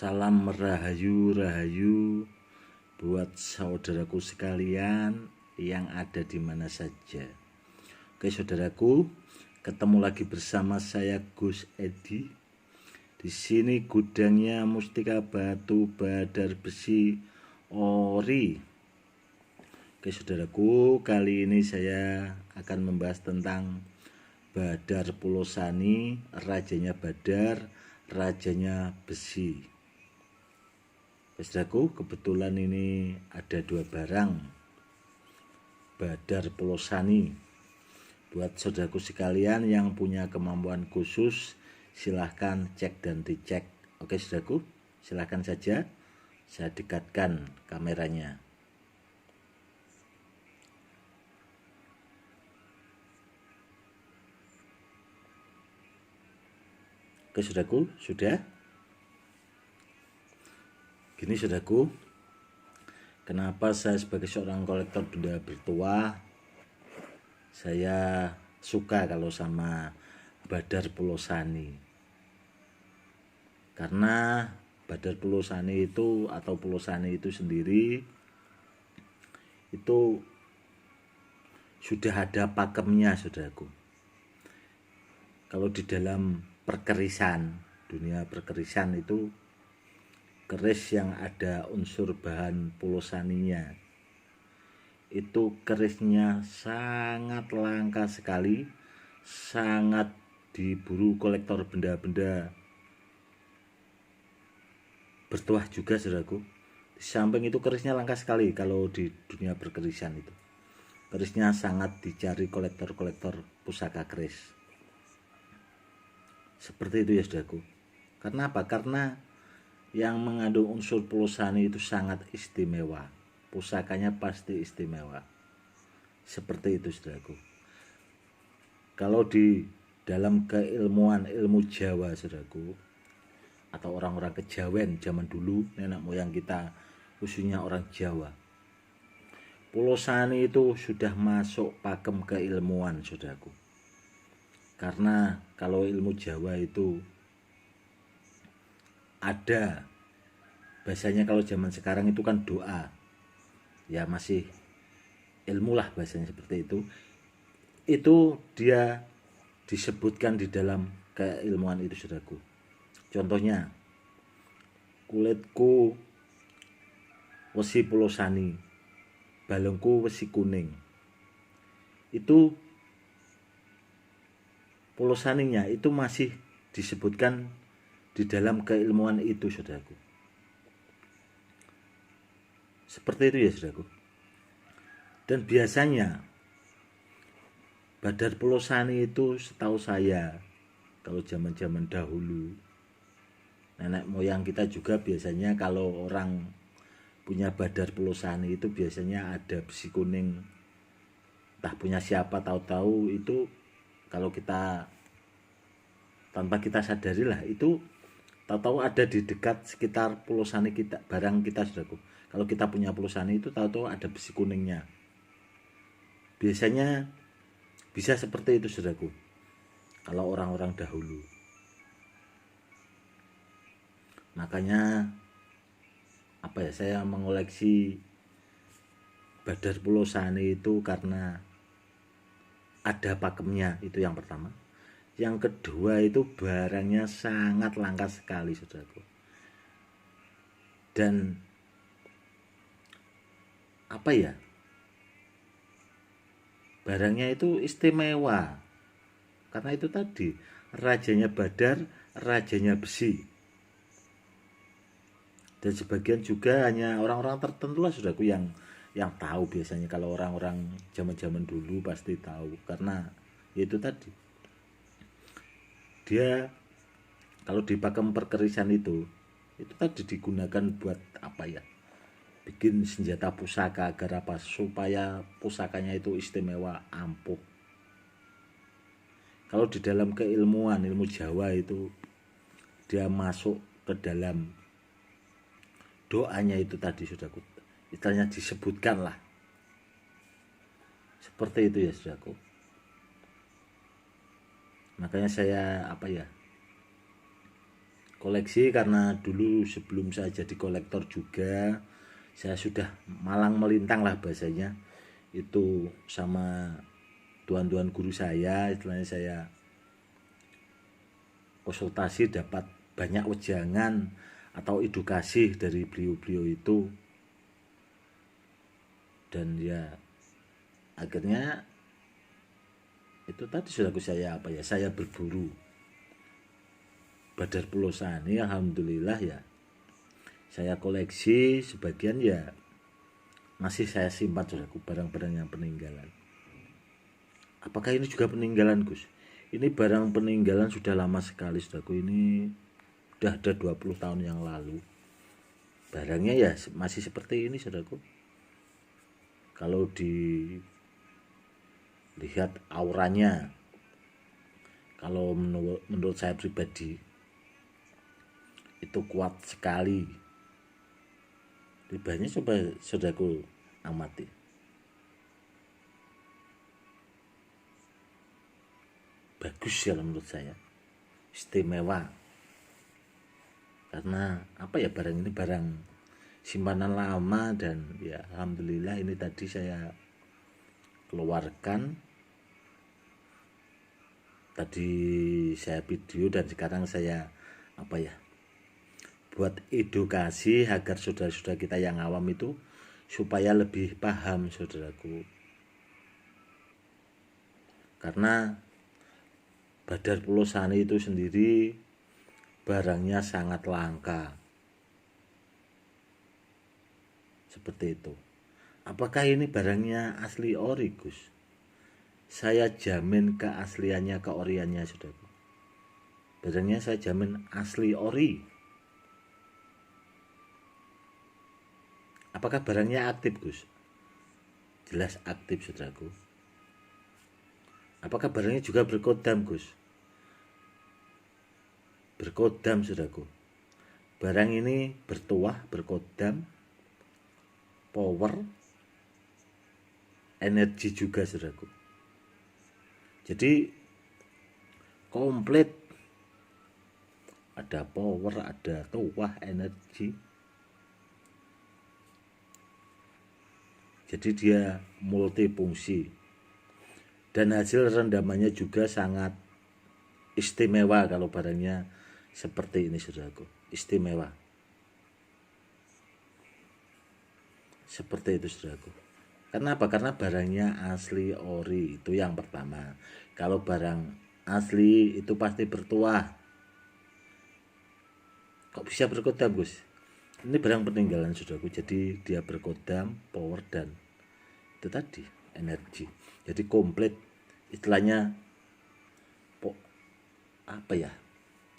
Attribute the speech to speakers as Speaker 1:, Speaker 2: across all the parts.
Speaker 1: Salam rahayu buat saudaraku sekalian yang ada di mana saja. Oke saudaraku, ketemu lagi bersama saya Gus Edi. Di sini gudangnya Mustika Batu Badar Besi Ori. Oke saudaraku, kali ini saya akan membahas tentang Badar Pulosani, rajanya Badar, rajanya besi. Saudaraku, kebetulan ini ada dua barang Badar Pulosani. Buat saudaraku sekalian yang punya kemampuan khusus, silahkan cek dan dicek. Oke saudaraku, silahkan saja saya dekatkan kameranya. Oke saudaraku, sudah? Gini saudaraku, kenapa saya sebagai seorang kolektor benda virtual, saya suka kalau sama Badar Pulosani. Karena Badar Pulosani itu atau Pulosani itu sendiri itu sudah ada pakemnya saudaraku. Kalau di dalam perkerisan, dunia perkerisan itu keris yang ada unsur bahan pulosaninya itu kerisnya sangat langka sekali, sangat diburu kolektor benda-benda bertuah juga saudaraku. Di samping itu kerisnya langka sekali kalau di dunia perkerisan itu. Kerisnya sangat dicari kolektor-kolektor pusaka keris. Seperti itu ya saudaraku. Karena apa? Karena yang mengandung unsur pulosani itu sangat istimewa. Pusakanya pasti istimewa. Seperti itu saudaraku. Kalau di dalam keilmuan ilmu Jawa saudaraku, atau orang-orang kejawen zaman dulu, nenek moyang kita khususnya orang Jawa, pulosani itu sudah masuk pakem keilmuan saudaraku. Karena kalau ilmu Jawa itu ada bahasanya, kalau zaman sekarang itu kan doa, ya masih ilmu lah bahasanya seperti itu dia disebutkan di dalam keilmuan itu saudaraku. Contohnya, kulitku wesi pulosani, balungku wesi kuning, itu pulosaninya itu masih disebutkan di dalam keilmuan itu saudaraku. Seperti itu ya saudaraku. Dan biasanya Badar Pulosani itu setahu saya, kalau zaman-zaman dahulu, nenek moyang kita juga biasanya kalau orang punya Badar Pulosani itu biasanya ada besi kuning. Entah punya siapa, tahu-tahu itu kalau kita tanpa kita sadari lah, itu tahu-tahu ada di dekat sekitar pulosani kita, barang kita saudaraku. Kalau kita punya pulosani itu tahu-tahu ada besi kuningnya. Biasanya bisa seperti itu saudaraku. Kalau orang-orang dahulu. Makanya saya mengoleksi Badar Pulosani itu karena ada pakemnya, itu yang pertama. Yang kedua itu barangnya sangat langka sekali saudaraku. Dan barangnya itu istimewa. Karena itu tadi, rajanya Badar, rajanya besi. Dan sebagian juga hanya orang-orang tertentu lah saudaraku yang tahu. Biasanya kalau orang-orang zaman-zaman dulu pasti tahu, karena itu tadi, dia kalau di pakem perkerisan itu tadi digunakan buat bikin senjata pusaka, agar supaya pusakanya itu istimewa, ampuh. Kalau di dalam keilmuan ilmu Jawa itu dia masuk ke dalam doanya itu tadi saudaraku, istilahnya disebutkan lah. Seperti itu ya saudaraku. Makanya saya koleksi karena dulu sebelum saya jadi kolektor juga saya sudah malang melintang lah bahasanya itu sama tuan-tuan guru saya, istilahnya saya konsultasi dapat banyak wejangan atau edukasi dari beliau-beliau itu, dan ya akhirnya itu tadi saudaraku saya berburu Badar Pelosani. Alhamdulillah ya saya koleksi, sebagian ya masih saya simpan saudaraku, barang-barang yang peninggalan. Apakah ini juga peninggalan Gus? Ini barang peninggalan sudah lama sekali saudaraku, ini sudah ada 20 tahun yang lalu. Barangnya ya masih seperti ini saudaraku. Kalau dilihat auranya, kalau menurut saya pribadi itu kuat sekali. Ribanya coba saudaraku amati. Bagus ya menurut saya, istimewa. Karena apa ya, barang ini barang simpanan lama, dan ya alhamdulillah ini tadi saya keluarkan, tadi saya video dan sekarang saya buat edukasi agar saudara-saudara kita yang awam itu supaya lebih paham saudaraku. Karena Badar Pelosani itu sendiri barangnya sangat langka. Seperti itu. Apakah ini barangnya asli ori Gus? Saya jamin keasliannya, keoriannya saudaraku. Barangnya saya jamin asli ori. Apakah barangnya aktif Gus? Jelas aktif saudaraku. Apakah barangnya juga berkodam Gus? Berkodam saudaraku. Barang ini bertuah, berkodam, power, energi juga saudaraku. Jadi komplit, ada power, ada tuah, energi. Jadi dia multifungsi. Dan hasil rendamannya juga sangat istimewa kalau barangnya seperti ini saudaraku. Istimewa. Seperti itu saudaraku. Karena apa? Karena barangnya asli ori, itu yang pertama. Kalau barang asli itu pasti bertuah. Kok bisa berkodam Gus? Ini barang peninggalan saudaraku, jadi dia berkodam, power, dan itu tadi energi. Jadi komplit, istilahnya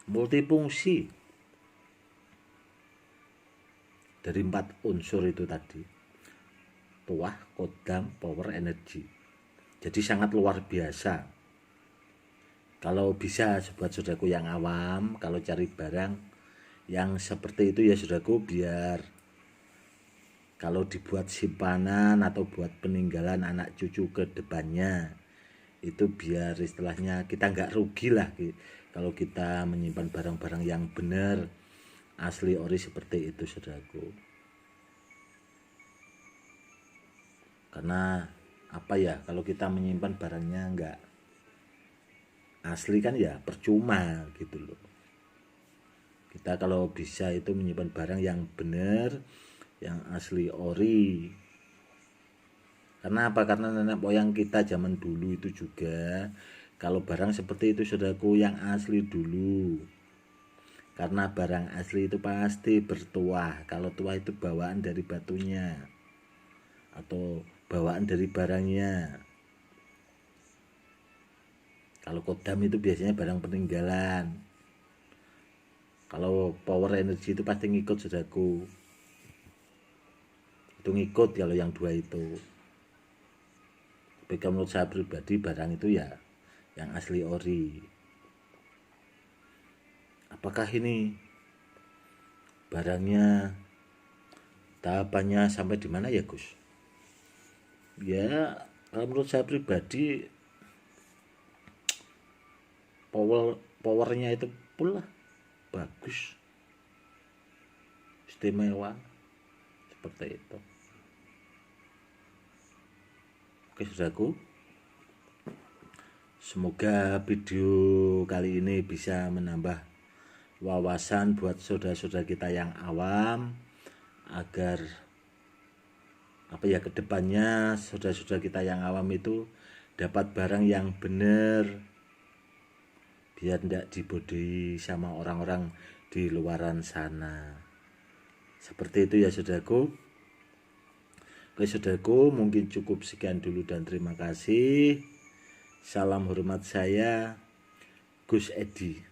Speaker 1: multifungsi dari 4 unsur itu tadi, tuah, kodam, power, energi. Jadi sangat luar biasa. Kalau bisa buat saudaraku yang awam, kalau cari barang yang seperti itu ya saudaraku, biar kalau dibuat simpanan atau buat peninggalan anak cucu ke depannya, itu biar istilahnya kita nggak rugi lah kalau kita menyimpan barang-barang yang benar asli ori seperti itu saudaraku. Karena kalau kita menyimpan barangnya nggak asli kan ya percuma gitu loh. Kita kalau bisa itu menyimpan barang yang benar, yang asli ori. Karena apa? Karena nenek moyang kita zaman dulu itu juga kalau barang seperti itu saudaraku yang asli dulu. Karena barang asli itu pasti bertuah. Kalau tuah itu bawaan dari batunya atau bawaan dari barangnya. Kalau kodam itu biasanya barang peninggalan. Kalau power energi itu pasti ngikut saudaraku. Itu ngikut kalau yang dua itu. Tapi menurut saya pribadi barang itu ya yang asli ori. Apakah ini barangnya tahapannya sampai di mana ya Gus? Ya kalau menurut saya pribadi powernya itu full lah. bagus, istimewa, seperti itu. Oke saudaraku, semoga video kali ini bisa menambah wawasan buat saudara-saudara kita yang awam, agar kedepannya saudara-saudara kita yang awam itu dapat barang yang benar, biar tidak dibodohi sama orang-orang di luaran sana. Seperti itu ya saudaraku. Oke saudaraku, mungkin cukup sekian dulu dan terima kasih. Salam hormat saya, Gus Edi.